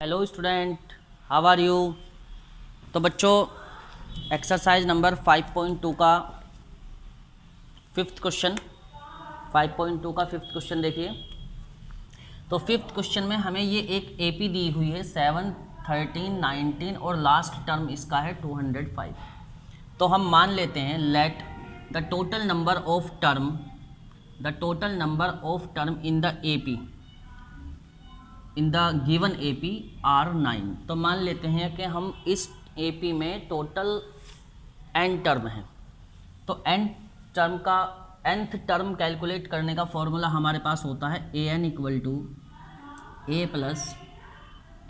Hello student, how are you. तो बच्चों, exercise number 5.2 का फिफ्थ क्वेश्चन 5.2 का फिफ्थ क्वेश्चन देखिए। तो फिफ्थ क्वेश्चन में हमें ये एक एपी दी हुई है 7, 13, 19 और लास्ट टर्म इसका है 205। तो हम मान लेते हैं let the total number of term in the AP in the given AP are 9। तो मान लेते हैं कि हम इस एपी में टोटल n टर्म है। तो n टर्म का nth टर्म कैलकुलेट करने का फॉर्मूला हमारे पास होता है an equal to a plus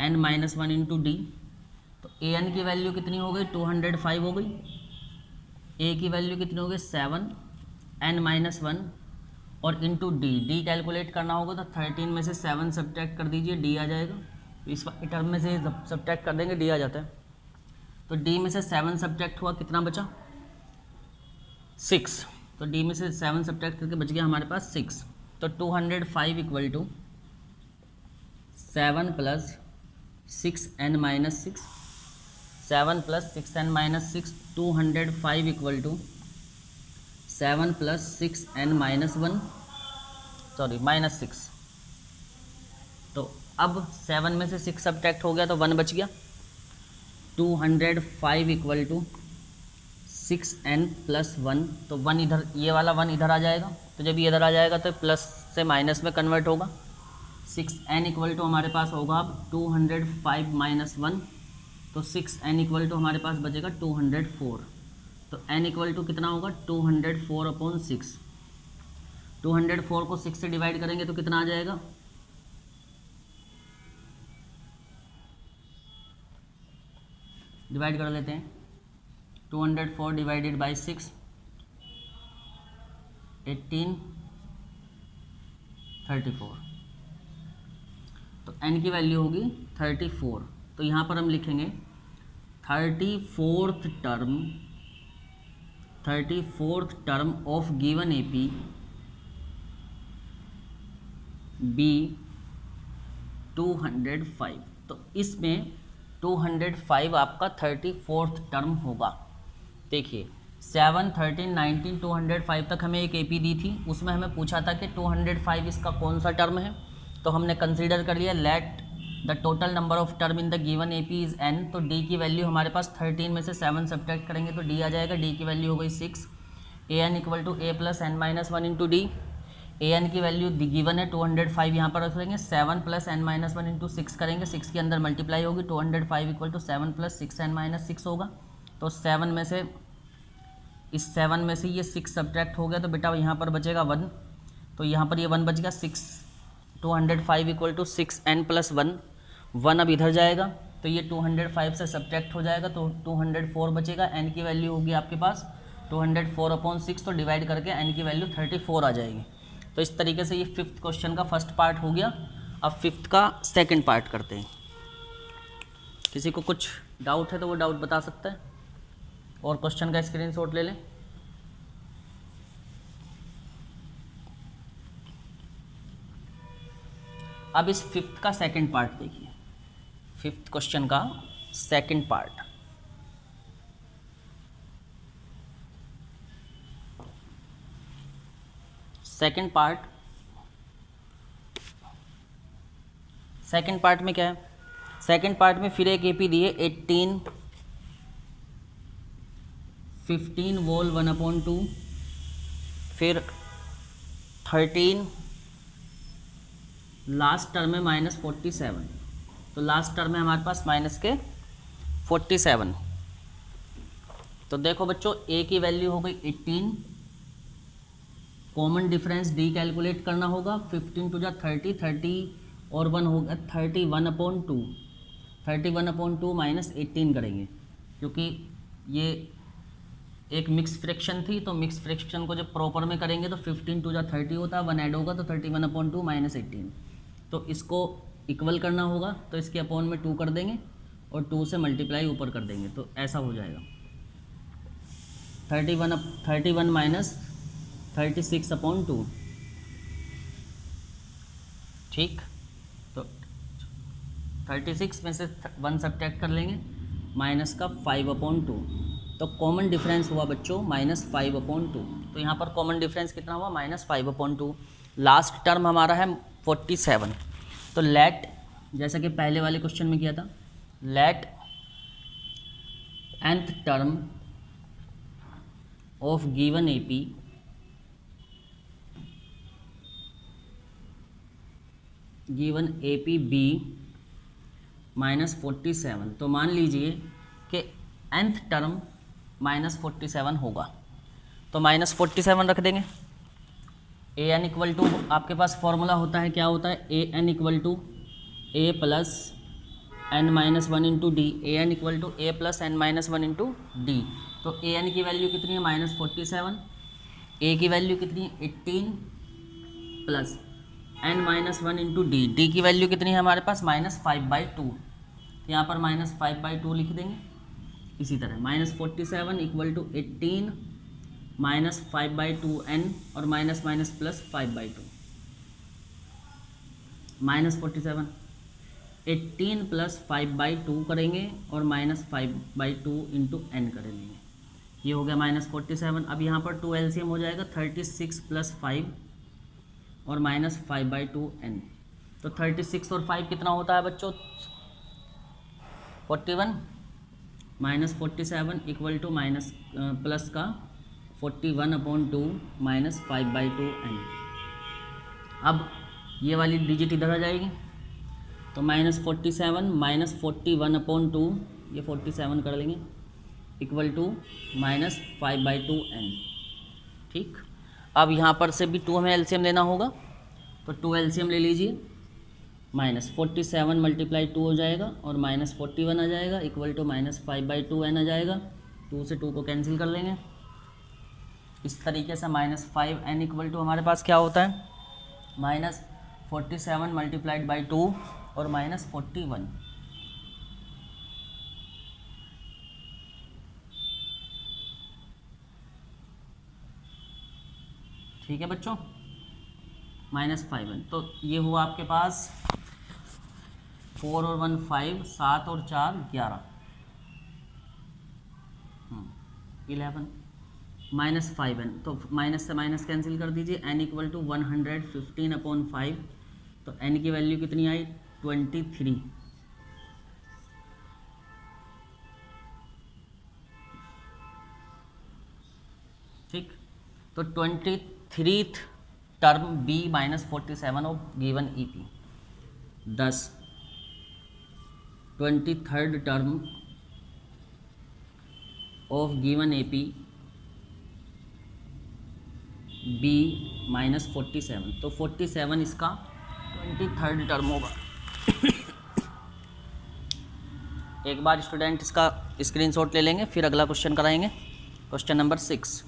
n minus 1 into D. तो an की वैल्यू कितनी हो गई 205 हो गई, a की वैल्यू कितनी हो गई 7, n माइनस 1 और इंटू डी कैलकुलेट करना होगा। तो 13 में से 7 सब्ट्रैक्ट कर दीजिए, डी आ जाएगा। तो इस टर्म में से सब्ट्रैक्ट कर देंगे, डी आ जाता है। तो डी में से 7 सब्ट्रैक्ट हुआ, कितना बचा 6। तो डी में से 7 सब्ट्रैक्ट करके बच गया हमारे पास 6। तो 205 equal to 7 plus 6n minus 6, 7 plus 6n minus 6, 205 equal to 7 plus 6n minus 1 minus 6। तो अब 7 में से 6 सब्ट्रैक्ट हो गया तो 1 बच गया। 205 इक्वल टू 6n प्लस 1। तो 1 इधर, ये वाला 1 इधर आ जाएगा। तो जब ये इधर आ जाएगा तो प्लस से माइनस में कन्वर्ट होगा। 6n इक्वल टू हमारे पास होगा अब 205 माइनस 1। तो 6n इक्वल टू हमारे पास बचेगा 204। तो n इक्वल टू कितना होगा 204 अपॉन 6। 204 को 6 से डिवाइड करेंगे तो कितना आ जाएगा, डिवाइड कर लेते हैं। 204 डिवाइडेड बाई 6 18 34। तो n की वैल्यू होगी 34। तो यहाँ पर हम लिखेंगे 34th term of given AP be 205। तो इसमें 205 आपका 34th टर्म होगा। देखिए 7, 13, 19, 205 तक हमें एक एपी दी थी, उसमें हमें पूछा था कि 205 इसका कौन सा टर्म है। तो हमने कंसीडर कर लिया late the total number of term in the given AP is n। तो d की वैल्यू हमारे पास 13 में से 7 सब्ट्रैक्ट करेंगे तो d आ जाएगा। d की वैल्यू हो गई 6। an equal to a plus n minus 1 into d. an की वैल्यू गिवन है 205, यहाँ पर रख लेंगे। 7 प्लस n माइनस 1 इंटू 6 करेंगे, 6 के अंदर मल्टीप्लाई होगी। 205 equal to 7 plus 6n minus 6 होगा। तो 7 में से इस 7 में से ये 6 सब्ट्रैक्ट हो गया तो बेटा यहाँ पर बचेगा 1। तो यहाँ पर ये 1 बच गया। 205 इक्वल टू 6n प्लस 1 अब इधर जाएगा तो ये 205 से सब्ट्रैक्ट हो जाएगा तो 204 बचेगा। n की वैल्यू होगी आपके पास 204 अपॉन 6। तो डिवाइड करके n की वैल्यू 34 आ जाएगी। तो इस तरीके से ये फिफ्थ क्वेश्चन का फर्स्ट पार्ट हो गया। अब फिफ्थ का सेकंड पार्ट करते हैं। किसी को कुछ डाउट है तो वो डाउट बता सकता है और क्वेश्चन का स्क्रीनशॉट ले लें। अब इस फिफ्थ का सेकंड पार्ट देखिए, फिफ्थ क्वेश्चन का सेकंड पार्ट। सेकंड पार्ट में क्या है, सेकंड पार्ट में फिर एक एपी दी है 18, 15 वोल 1/2, फिर 13, लास्ट टर्म है माइनस 47। तो लास्ट टर्म है हमारे पास माइनस के 47। तो देखो बच्चों, a की वैल्यू हो गई 18, कॉमन डिफरेंस d कैलकुलेट करना होगा। 15 टू जा 30, 30 और 1 हो गया 31/2। 31/2 माइनस 18 करेंगे क्योंकि ये एक मिक्स फ्रैक्शन थी। तो मिक्स फ्रैक्शन को जब प्रॉपर में करेंगे तो 15 टू जा 30 होता है, 1 ऐड होगा तो 31/2 माइनस 18। तो इसको इक्वल करना होगा तो इसके अपॉन में 2 कर देंगे और 2 से मल्टीप्लाई ऊपर कर देंगे तो ऐसा हो जाएगा 31 माइनस 36/2। ठीक, तो 36 में से 1 सब्ट्रैक्ट कर लेंगे, माइनस का 5/2, तो कॉमन डिफरेंस हुआ बच्चों -5/2। तो यहाँ पर कॉमन डिफरेंस कितना हुआ -5/2। लास्ट टर्म हमारा है 47। तो लेट, जैसा कि पहले वाले क्वेश्चन में किया था, let nth term of given AP be -47। तो मान लीजिए कि nth टर्म -47 होगा, तो -47 रख देंगे। ए एन इक्वल टू, आपके पास फॉर्मूला होता है, क्या होता है, A N equal to A plus N minus 1 into D, A N equal to A plus N minus 1 into D. तो ए एन की वैल्यू कितनी है -47, ए की वैल्यू कितनी है 18 plus N minus 1 into d, d की वैल्यू कितनी है हमारे पास -5/2। तो यहाँ पर -5/2 लिख देंगे। इसी तरह -47 इक्वल टू 18 -5/2 एन और माइनस माइनस प्लस 5/2, -47 18 प्लस 5/2 करेंगे और -5/2 इंटू एन कर लेंगे। ये हो गया -47। अब यहाँ पर 2 एलसीएम हो जाएगा, 36 प्लस 5 और -5/2 एन। तो 36 और 5 कितना होता है बच्चों 41, -47 इक्वल टू माइनस प्लस का 41/2 -5/2 एन। अब ये वाली डिजिट इधर आ जाएगी, तो -47 -41/2, ये 47 कर लेंगे, इक्वल टू -5/2 एन। ठीक, अब यहाँ पर से भी 2 हमें एलसीएम लेना होगा, तो 2 एलसीएम ले लीजिए। -47 मल्टीप्लाई 2 हो जाएगा और -41 आ जाएगा, इक्वल टू -5/2 एन आ जाएगा। 2 से 2 को कैंसिल कर लेंगे। इस तरीके से -5 एन इक्वल टू हमारे पास क्या होता है -47 मल्टीप्लाइड बाई 2 और -41। ठीक है बच्चों, -5 एन। तो ये हुआ आपके पास 4 और 1 5, 7 और 4 11, 11 -5 एन। तो माइनस से माइनस कैंसिल कर दीजिए, एन इक्वल टू 115/5। तो एन की वैल्यू कितनी आई 23। ठीक, तो 23th term be -47 of given AP. 10 23rd term of given AP be -47। तो 47 इसका 23rd टर्म होगा। एक बार स्टूडेंट इसका स्क्रीनशॉट ले लेंगे, फिर अगला क्वेश्चन कराएंगे। Question number 6।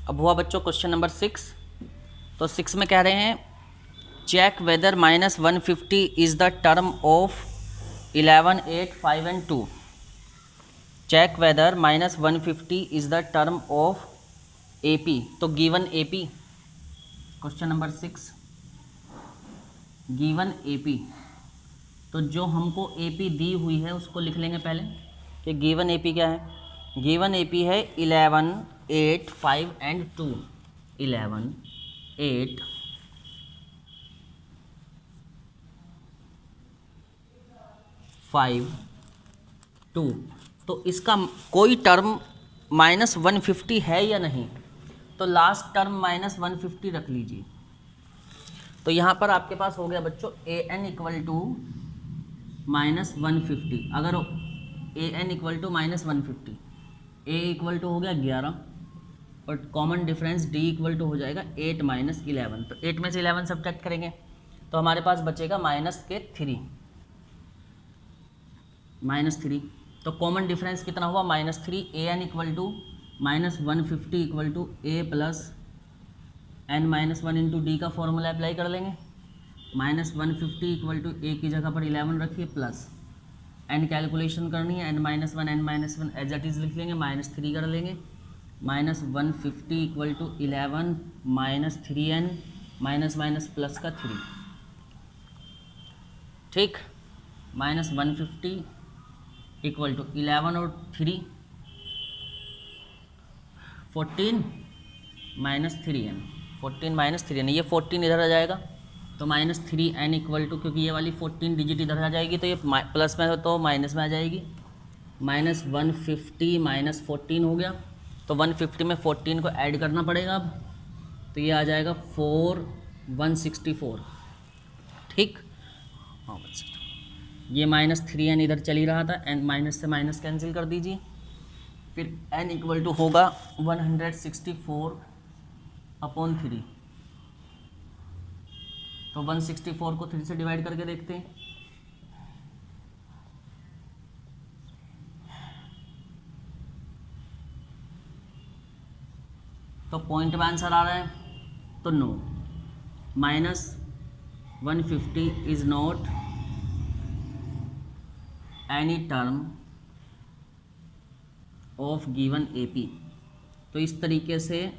अब हुआ बच्चों क्वेश्चन नंबर 6। तो 6 में कह रहे हैं check whether -150 is the term of 11 8 5 and 2। Check whether -150 is the term of AP. तो given AP, question number 6 given AP. तो जो हमको एपी दी हुई है उसको लिख लेंगे पहले कि गिवन एपी क्या है। गिवन एपी है 11 8 5 एंड 2। 11 8 5 2। तो इसका कोई टर्म -150 है या नहीं, तो लास्ट टर्म -150 रख लीजिए। तो यहाँ पर आपके पास हो गया बच्चों ए एन इक्वल टू -150। अगर A N equal to -150, A equal to हो गया 11 और common difference D equal to हो जाएगा 8 - 11। तो 8 में से 11 सब्ट्रैक्ट करेंगे तो हमारे पास बचेगा -3। -3, तो कॉमन डिफरेंस कितना हुआ -3। an equal to -150 equal to a plus n-1 into d का फॉर्मूला अप्लाई कर लेंगे। -150 इक्वल टू a की जगह पर 11 रखिए प्लस n कैलकुलेशन करनी है, n-1 एज इट इज़ लिख लेंगे, -3 कर लेंगे। -150 equal to 11 -3n minus plus का 3, ठीक। -150 इक्वल टू 11 और 3 14 -3n, 14 -3n, ये 14 इधर आ जाएगा तो -3n इक्वल टू, क्योंकि ये वाली 14 डिजिट इधर आ जाएगी तो ये प्लस में हो तो माइनस में आ जाएगी। -150 -14 हो गया, तो 150 में 14 को ऐड करना पड़ेगा अब, तो ये आ जाएगा 164, ठीक। हाँ, ये -3n इधर चल ही रहा था, n माइनस से माइनस कैंसिल कर दीजिए, फिर n इक्वल टू होगा 164/3, तो 164 को 3 से डिवाइड करके देखते हैं। तो पॉइंट में आंसर आ रहा है, तो no, -150 is not any term of given AP। तो इस तरीके से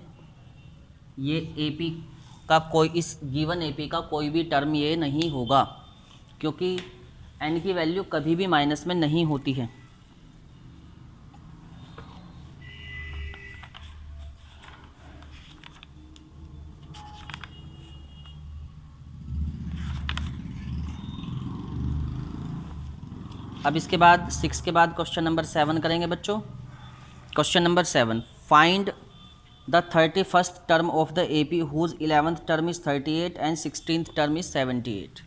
ये AP का कोई, इस गिवन AP का कोई भी टर्म ये नहीं होगा, क्योंकि n की वैल्यू कभी भी माइनस में नहीं होती है। अब इसके बाद 6 के बाद क्वेश्चन नंबर 7 करेंगे बच्चों। Question number 7, find the 31st term of the AP whose 11th term is 38 and 16th term is 78।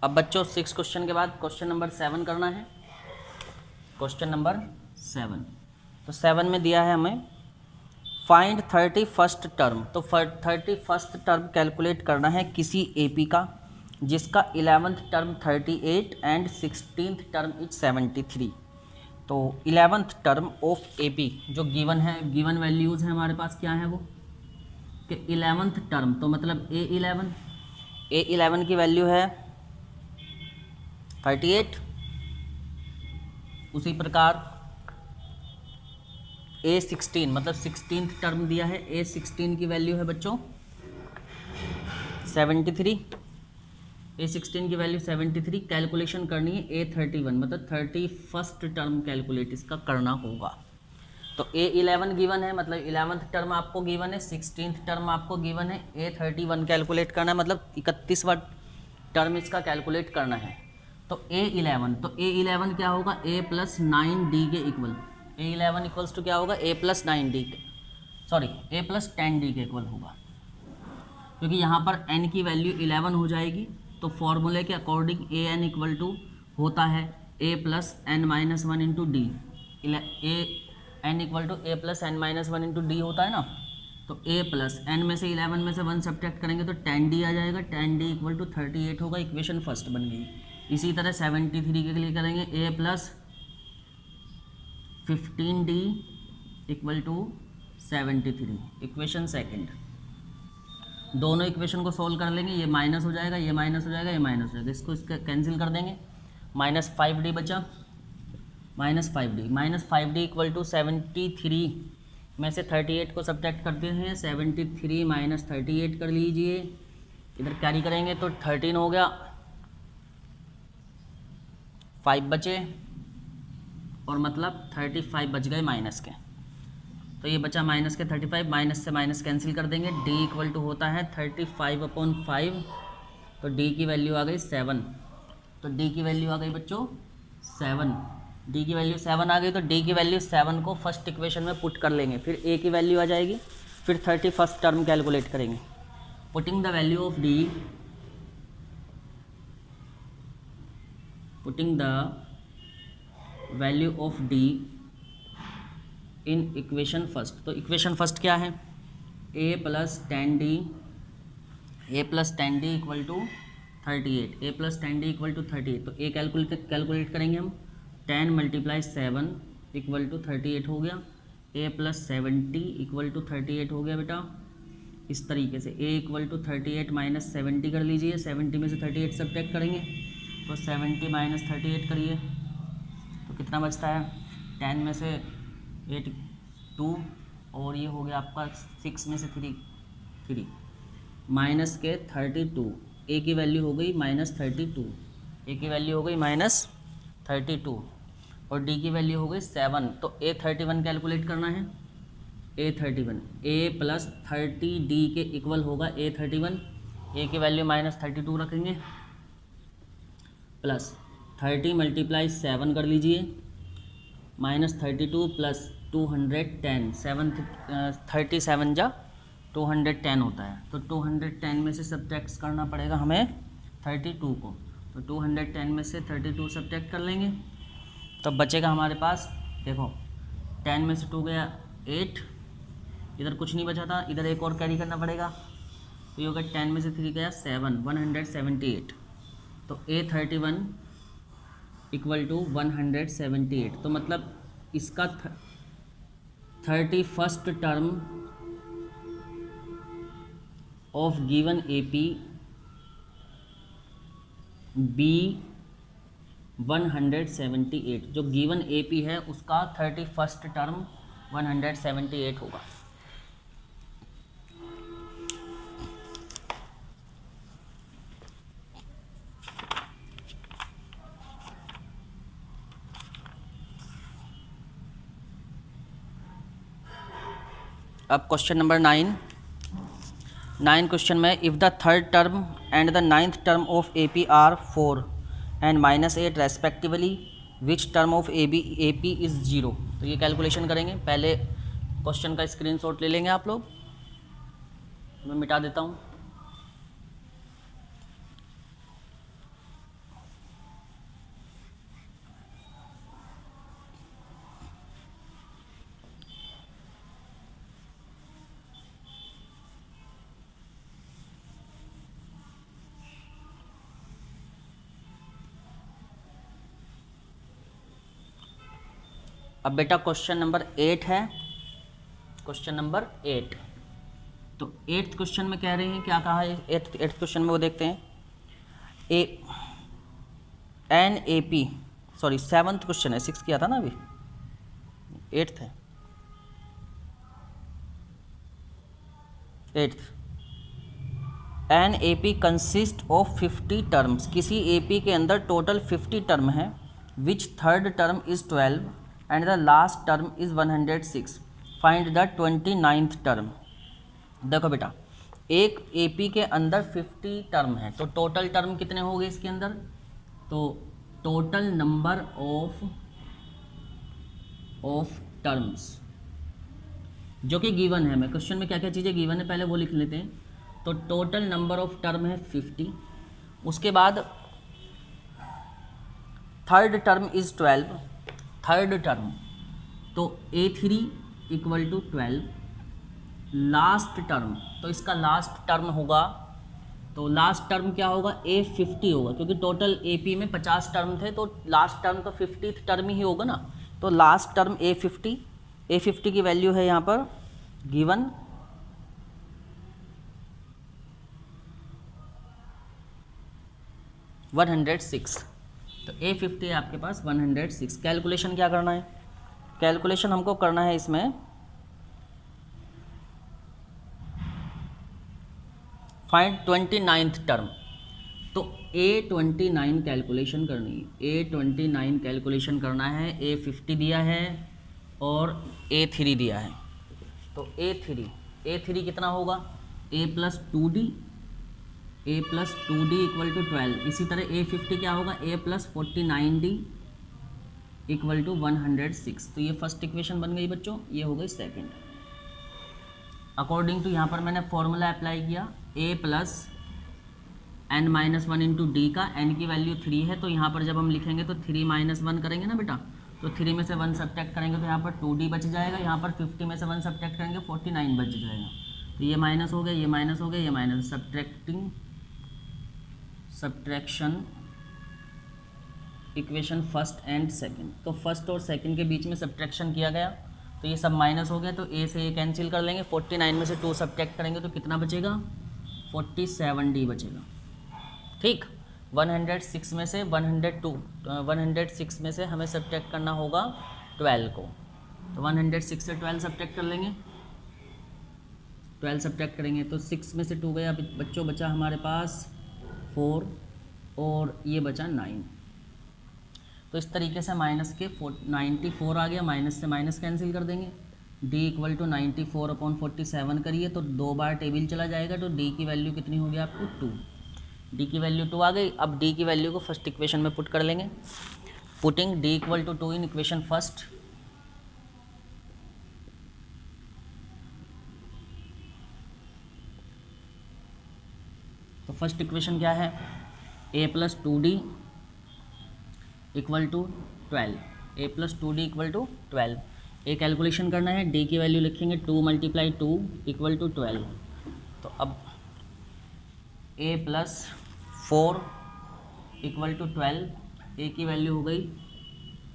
अब बच्चों 6 क्वेश्चन के बाद क्वेश्चन नंबर 7 करना है। क्वेश्चन नंबर 7, तो 7 में दिया है हमें फाइंड 31st टर्म। तो 31st टर्म कैलकुलेट करना है किसी AP का जिसका 11th term 38 and 16th term is 73। तो 11th टर्म ऑफ AP जो गिवन है, गिवन वैल्यूज़ है हमारे पास, क्या है वो कि 11th टर्म, तो मतलब A11 की वैल्यू है 38, उसी प्रकार A16 मतलब 16th टर्म दिया है, A16 की वैल्यू है बच्चों 73, A16 की वैल्यू 73। कैलकुलेशन करनी है A31 मतलब 31st टर्म कैलकुलेट इसका करना होगा। तो A11 गिवन है मतलब 11th टर्म आपको गिवन है, 16th टर्म आपको गिवन है, A31 कैलकुलेट करना है मतलब 31वां टर्म इसका कैलकुलेट करना है। तो A11, तो A11 क्या होगा A प्लस 9D के इक्वल, A11 इक्वल्स टू क्या होगा A प्लस 9D के, सॉरी A प्लस 10D के इक्वल होगा, क्योंकि यहाँ पर n की वैल्यू 11 हो जाएगी। तो फॉर्मूले के अकॉर्डिंग AN इक्वल टू होता है A plus n-1 into d, n equal to A plus n-1 into D होता है ना। तो A प्लस n में से 11 में से 1 सब्ट्रैक्ट करेंगे तो 10D आ जाएगा, 10D इक्वल टू 38 होगा, इक्वेशन फर्स्ट बन गई। इसी तरह 73 के लिए करेंगे A plus 15D equal to 73, equation second. दोनों इक्वेशन को सोल्व कर लेंगे, ये माइनस हो जाएगा, ये माइनस हो जाएगा, ये माइनस हो जाएगा, इसको इसका कैंसिल कर देंगे, -5D बचा, -5D इक्वल टू 73 में से 38 को सब्ट्रैक्ट करते हैं, 73 माइनस 38 कर लीजिए, इधर कैरी करेंगे तो 13 हो गया, 5 बचे और मतलब 35 बच गए माइनस के। तो ये बचा माइनस के 35, माइनस से माइनस कैंसिल कर देंगे, D इक्वल टू होता है 35/5, तो D की वैल्यू आ गई 7। तो D की वैल्यू आ गई बच्चों 7, D की वैल्यू 7 आ गई। तो D की वैल्यू 7 को फर्स्ट इक्वेशन में पुट कर लेंगे, फिर A की वैल्यू आ जाएगी, फिर 31st टर्म कैलकुलेट करेंगे। Putting the value of D putting the value of d in equation first. तो इक्वेशन फर्स्ट क्या है, a plus 10d equal to 38, a plus 10d equal to 38। तो a कैलकुलेट करेंगे हम, 10 multiply 7 equal to 38 हो गया, a plus 70 equal to 38 हो गया बेटा। इस तरीके से a इक्वल टू 38 माइनस 70 कर लीजिए, 70 में से 38 सब्ट्रैक्ट करेंगे तो 70 माइनस 38 करिए तो कितना बचता है, 10 में से 8 2 और ये हो गया आपका 6 में से 3 माइनस के 32, ए की वैल्यू हो गई माइनस 32, ए की वैल्यू हो गई माइनस 32 और डी की वैल्यू हो गई 7। तो A31 कैलकुलेट करना है, A31 a प्लस 30 डी के इक्वल होगा A31, ए की वैल्यू माइनस 32 रखेंगे प्लस 30 मल्टीप्लाई 7 कर लीजिए माइनस 32 प्लस 210, 37 जा 210 होता है। तो 210 में से सब्ट्रैक्ट करना पड़ेगा हमें 32 को, तो 210 में से 32 सब्ट्रैक्ट कर लेंगे तब बचेगा हमारे पास, देखो 10 में से 2 गया 8, इधर कुछ नहीं बचा था, इधर एक और कैरी करना पड़ेगा तो ये होगा 10 में से 3 गया 7, 178। तो A31 इक्वल टू 178। तो मतलब इसका 31st term of given AP B 178, जो गिवन AP है उसका 31st टर्म 178 होगा। अब क्वेश्चन नंबर 9 क्वेश्चन में, if the third term and the ninth term of AP are 4 and -8 respectively, which term of AP is 0। तो ये calculation करेंगे, पहले क्वेश्चन का स्क्रीनशॉट ले लेंगे आप लोग, मैं मिटा देता हूँ। अब बेटा क्वेश्चन नंबर 8 है, क्वेश्चन नंबर 8। तो 8th क्वेश्चन में कह रहे हैं, क्या कहा है 8th क्वेश्चन में, वो देखते हैं। NAP, सॉरी 7th क्वेश्चन है, 6 किया था ना अभी, 8th है। 8th, NAP consist of 50 terms. किसी AP के अंदर टोटल 50 टर्म है, which third term is 12 and the last term is 106, find the 29th term. देखो बेटा, एक AP के अंदर 50 टर्म है, तो टोटल टर्म कितने हो गए इसके अंदर, तो टोटल नंबर ऑफ टर्म्स जो कि गिवन है, मैं क्वेश्चन में क्या क्या चीज़ें गिवन है पहले वो लिख लेते हैं। तो टोटल नंबर ऑफ टर्म है 50, उसके बाद third term is 12, third term तो A3 equal to 12, last term तो इसका लास्ट टर्म होगा, तो लास्ट टर्म क्या होगा, A50 होगा, क्योंकि टोटल AP में 50 टर्म थे तो लास्ट टर्म तो 50th टर्म ही होगा ना। तो लास्ट टर्म A50 की वैल्यू है यहाँ पर गिवन 106। तो A50 है आपके पास 106। कैलकुलेशन क्या करना है, कैलकुलेशन हमको करना है इसमें फाइंड 29th टर्म। तो A29 कैलकुलेशन करनी है, A29 कैलकुलेशन करना है। A50 दिया है और A3 दिया है। तो A3 कितना होगा, A plus 2D equal to 12। इसी तरह A50 क्या होगा, A plus 49D equal to 106। तो ये फर्स्ट इक्वेशन बन गई बच्चों, ये हो गई सेकेंड। अकॉर्डिंग टू यहाँ पर मैंने फॉर्मूला अप्लाई किया, A plus n minus one into d का, n की वैल्यू 3 है, तो यहाँ पर जब हम लिखेंगे तो 3 माइनस वन करेंगे ना बेटा, तो 3 में से 1 सब्ट्रैक्ट करेंगे तो यहाँ पर 2d बच जाएगा, यहाँ पर 50 में से 1 सब्ट्रैक्ट करेंगे 49 बच जाएगा। तो ये माइनस हो गया, ये माइनस हो गया, ये minus, subtraction equation first and second. तो फर्स्ट और सेकंड के बीच में सब्ट्रैक्शन किया गया, तो ये सब माइनस हो गया, तो ए से ये कैंसिल कर लेंगे, 49 में से 2 सब्ट्रैक्ट करेंगे तो कितना बचेगा, 47d बचेगा। ठीक, 106 में से 106 में से हमें सब्ट्रैक्ट करना होगा 12 को, तो 106 से 12 सब्ट्रैक्ट कर लेंगे, 12 सब्ट्रैक्ट करेंगे तो 6 में से 2 गया, बच्चों बचा हमारे पास 4 और ये बचा 9। तो इस तरीके से माइनस के 94 आ गया, माइनस से माइनस कैंसिल कर देंगे, d इक्वल टू 94/47 करिए तो 2 बार टेबल चला जाएगा, तो d की वैल्यू कितनी होगी आपको 2, d की वैल्यू 2 आ गई। अब d की वैल्यू को फर्स्ट इक्वेशन में पुट कर लेंगे, putting d equal to 2 in equation first, तो फर्स्ट इक्वेशन क्या है, a plus 2d equal to 12, a plus 2d equal to 12। A calculation करना है, d की वैल्यू लिखेंगे 2 × 2 इक्वल टू 12। तो अब a plus 4 equal to 12, a की वैल्यू हो गई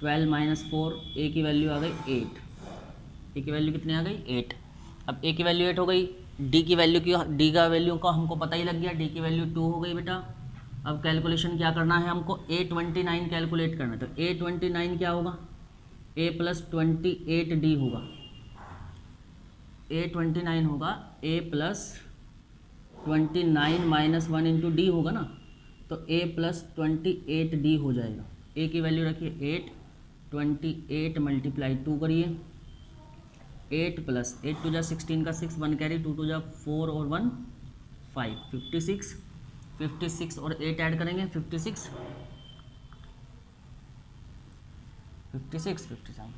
12 माइनस 4, a की वैल्यू आ गई 8, a की वैल्यू कितनी आ गई 8। अब a की वैल्यू 8 हो गई, d की वैल्यू d का वैल्यू का हमको पता ही लग गया, d की वैल्यू 2 हो गई बेटा। अब कैलकुलेशन क्या करना है हमको, a29 कैलकुलेट करना है, तो a29 क्या होगा, a प्लस 28d होगा, a29 होगा a plus 29 minus 1 into D होगा ना, तो a प्लस 28d हो जाएगा। a की वैल्यू रखिए 8, 28 मल्टीप्लाई 2 करिए, 8 प्लस 8 टू जा 16 का 6, 1 कैरी, 2 टू जा 4 और 1 5, 56 और 8 ऐड करेंगे 56 57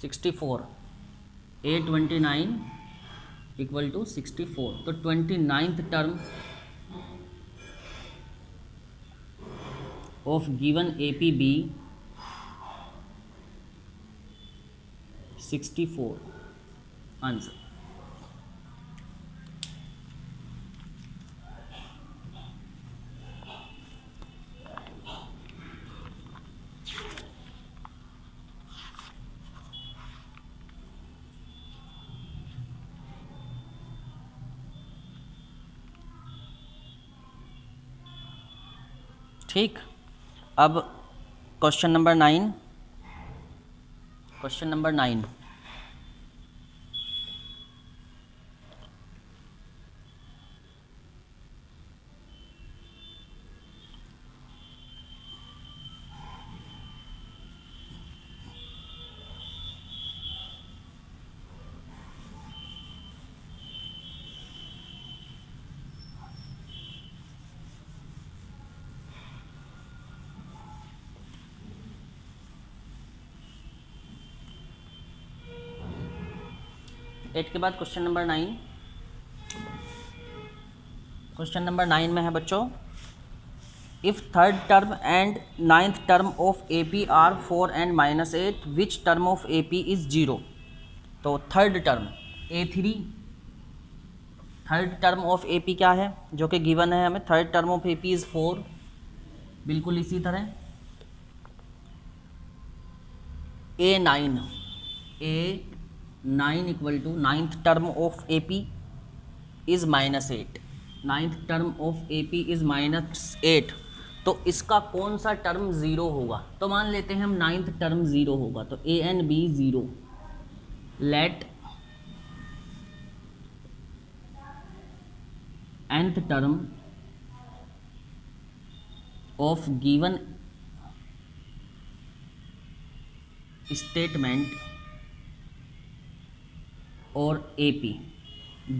64, 829 इक्वल टू 64। तो 29th term of given APB 64 answer. ठीक, अब question number 9, question number 9, eight के बाद क्वेश्चन नंबर 9, क्वेश्चन नंबर 9 में है बच्चों, if third term and 9th term of AP are 4 and -8, which term of AP is 0। तो third term A3, third term of AP क्या है जो कि गिवन है हमें, third term of AP is 4, बिल्कुल इसी तरह A9 equal to 9th term of AP is -8, 9th term of AP is -8, तो इसका कौन सा टर्म 0 होगा। तो मान लेते हैं हम 9th टर्म 0 होगा, तो A and B 0, let nth term of given statement और AP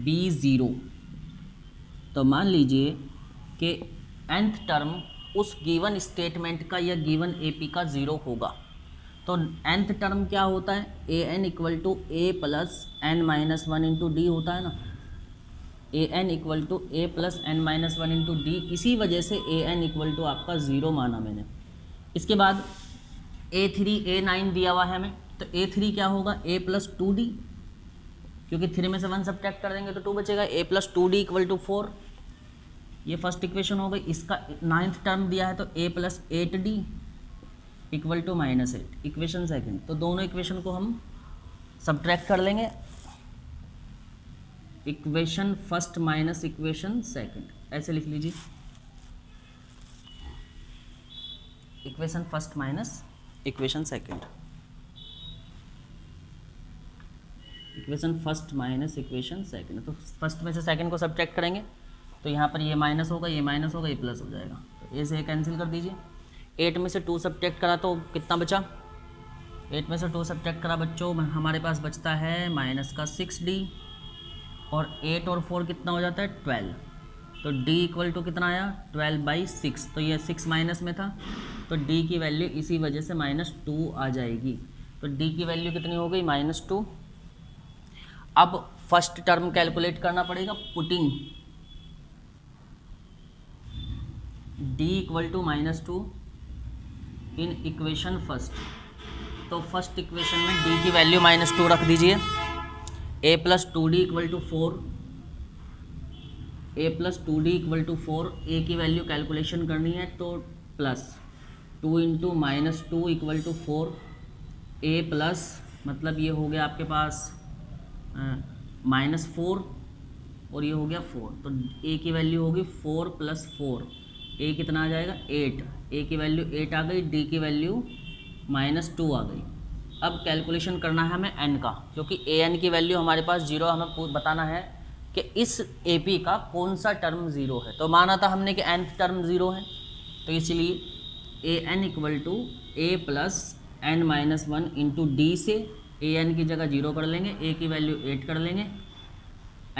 B0। तो मान लीजिए कि nth टर्म उस गिवन स्टेटमेंट का या गिवन AP का 0 होगा, तो nth टर्म क्या होता है, A N equal to A plus N minus one into D होता है ना, A N equal to A plus N minus one into D, इसी वजह से ए एन इक्वल टू आपका 0 माना मैंने। इसके बाद A3 A9 दिया हुआ है हमें, तो A3 क्या होगा, A प्लस 2D, क्योंकि 3 में से 1 सब्ट्रैक्ट कर देंगे तो 2 बचेगा, A plus 2D equal to 4, ये फर्स्ट इक्वेशन हो गई। इसका 9th टर्म दिया है तो A plus 8D equal to -8, equation second. तो दोनों इक्वेशन को हम सब्ट्रैक्ट कर लेंगे, equation first minus equation second, ऐसे लिख लीजिए, equation first minus equation second, equation first minus equation second. तो फर्स्ट में से सेकंड को सब्ट्रैक्ट करेंगे तो यहाँ पर ये माइनस होगा, ये माइनस होगा, ये प्लस हो जाएगा, तो ए से ए कैंसिल कर दीजिए। 8 में से 2 सब्ट्रैक्ट करा तो कितना बचा, 8 में से 2 सब्ट्रैक्ट करा बच्चों, हमारे पास बचता है माइनस का 6D, और 8 और 4 कितना हो जाता है 12, तो D इक्वल टू कितना आया 12/6, तो ये 6 माइनस में था, तो D की वैल्यू इसी वजह से -2 आ जाएगी, तो D की वैल्यू कितनी हो गई -2। अब फर्स्ट टर्म कैलकुलेट करना पड़ेगा, putting D equal to -2 in equation first, तो फर्स्ट इक्वेशन में D की वैल्यू -2 रख दीजिए, A plus 2D equal to 4, A plus 2D equal to 4, A की वैल्यू कैलकुलेशन करनी है तो plus 2 into -2 equal to 4, A plus मतलब ये हो गया आपके पास -4 और ये हो गया 4, तो A की वैल्यू होगी 4 + 4, A कितना आ जाएगा 8, A की वैल्यू 8 आ गई, D की वैल्यू -2 आ गई। अब कैलकुलेशन करना है हमें n का, क्योंकि an की वैल्यू हमारे पास 0, हमें बताना है कि इस AP का कौन सा टर्म 0 है, तो माना था हमने कि nth टर्म 0 है, तो इसलिए an equal to a plus n minus 1 into d से an की जगह 0 कर लेंगे, a की वैल्यू 8 कर लेंगे,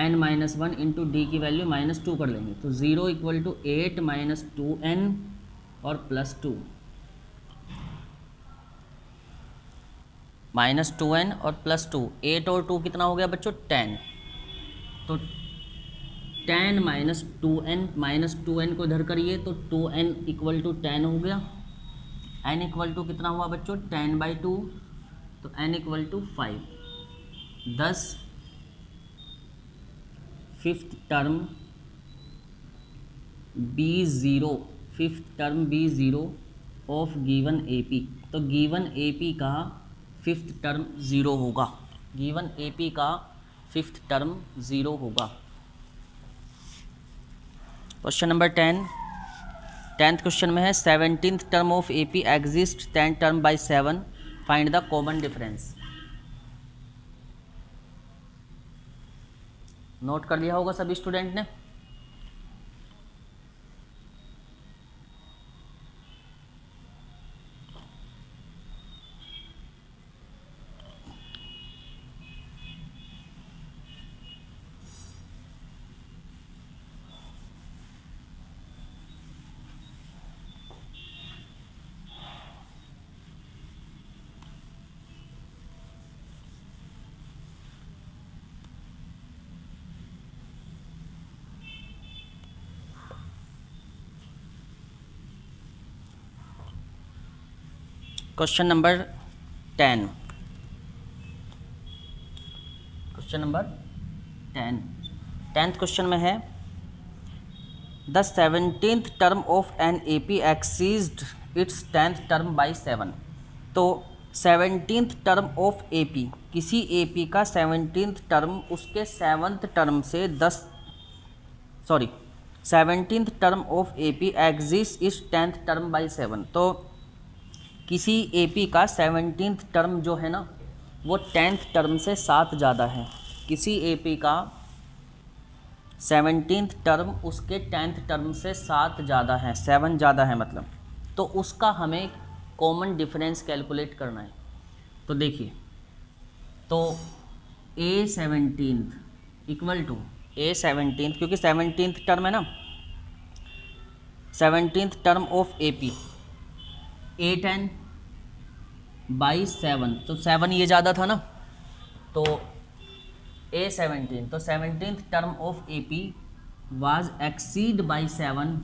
n माइनस 1 इंटू डी की वैल्यू -2 कर लेंगे, तो 0 इक्वल टू 8 माइनस 2n और +2, -2n और +2, 8 और 2 कितना हो गया बच्चों 10, तो 10 माइनस 2n, -2n को इधर करिए तो 2n इक्वल टू 10 हो गया, n इक्वल टू कितना हुआ बच्चों 10/2, तो n equal to 5, 10 fifth term B0, fifth term B0 of given AP, तो गिवन AP का फिफ्थ टर्म 0 होगा, गिवन AP का फिफ्थ टर्म 0 होगा। क्वेश्चन नंबर 10, 10th क्वेश्चन में है 17th term of AP exceeds 10 term by 7, find the common difference. Note कर लिया होगा सभी स्टूडेंट ने। Question number 10, question number 10, 10th question में है the 17th term of an AP exceeds its 10th term by 7, तो 17th टर्म ऑफ AP, किसी AP का 17th टर्म उसके 7th टर्म से 17th term of AP exist it's 10th term by 7, तो किसी AP का 17th टर्म जो है ना वो 10th टर्म से 7 ज़्यादा है, किसी AP का 17th टर्म उसके 10th टर्म से 7 ज़्यादा है, 7 ज़्यादा है मतलब, तो उसका हमें कॉमन डिफरेंस कैलकुलेट करना है। तो देखिए, तो A17 इक्वल टू A17, क्योंकि 17th टर्म है ना, 17th term of AP A10 by 7, तो 7 ये ज़्यादा था ना, तो A17, तो 17th term of AP was exceed by 7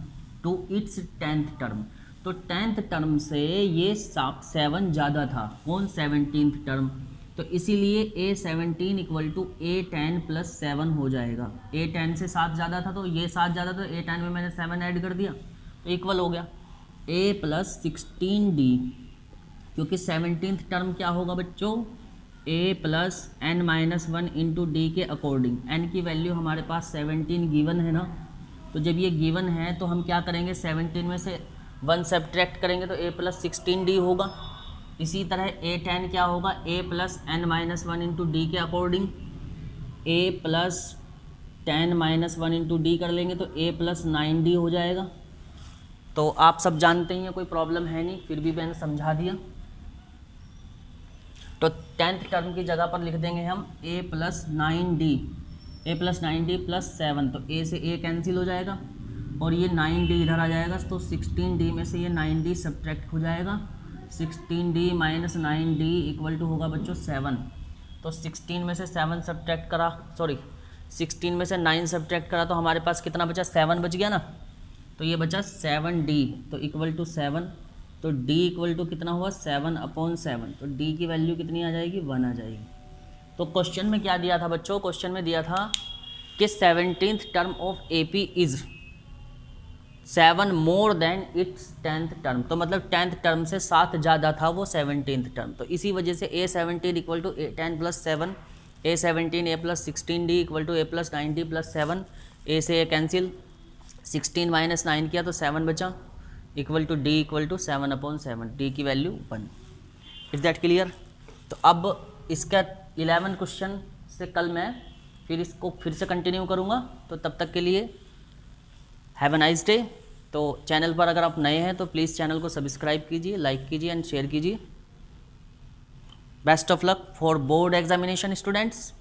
to its 10th term. तो 10th टर्म से ये 7 ज़्यादा था, कौन? 17th term. तो इसीलिए A17 equal to A10 plus 7 हो जाएगा। A10 से 7 ज़्यादा था, तो ये 7 ज़्यादा, तो A10 में मैंने 7 ऐड कर दिया तो इक्वल हो गया A प्लस 16D, क्योंकि 17th टर्म क्या होगा बच्चों? A plus n minus 1 into D के अकॉर्डिंग। n की वैल्यू हमारे पास 17 गिवन है ना, तो जब ये गिवन है तो हम क्या करेंगे? 17 में से 1 सब्ट्रैक्ट करेंगे तो A प्लस 16D होगा। इसी तरह A10 क्या होगा? A plus n minus 1 into D के according. A plus 10 minus 1 into D कर लेंगे तो A प्लस 9D हो जाएगा। तो आप सब जानते ही हैं, कोई प्रॉब्लम है नहीं, फिर भी मैंने समझा दिया। तो 10th टर्म की जगह पर लिख देंगे हम A plus 9D, A plus 9D plus 7, तो A से A कैंसिल हो जाएगा और ये 9D इधर आ जाएगा, तो 16D में से ये 9D सब्ट्रैक्ट हो जाएगा। 16D minus 9D equal to होगा बच्चों 7। तो 16 में से 7 सब्ट्रैक्ट करा, सॉरी 16 में से 9 सब्ट्रैक्ट करा तो हमारे पास कितना बचा? 7 बच गया ना, तो ये बचा 7D, तो इक्वल टू 7। तो D इक्वल टू कितना हुआ? 7/7, तो D की वैल्यू कितनी आ जाएगी? 1 आ जाएगी। तो क्वेश्चन में क्या दिया था बच्चों? क्वेश्चन में दिया था कि 17th term of AP is 7 more than it's 10th term, तो मतलब 10th टर्म से 7 ज़्यादा था वो 17th टर्म। तो इसी वजह से A17 equal to A10 plus 7, A17 A plus 16D equal to A plus 9D plus 7, A से A कैंसिल, 16 माइनस 9 किया तो 7 बचा, equal to D equal to 7/7, D की वैल्यू 1। Is that clear? तो अब इसका 11 क्वेश्चन से कल मैं फिर इसको फिर से कंटिन्यू करूँगा। तो तब तक के लिए हैव अ नाइस डे। तो चैनल पर अगर आप नए हैं तो प्लीज़ चैनल को सब्सक्राइब कीजिए, लाइक कीजिए एंड शेयर कीजिए। Best of luck for board examination students.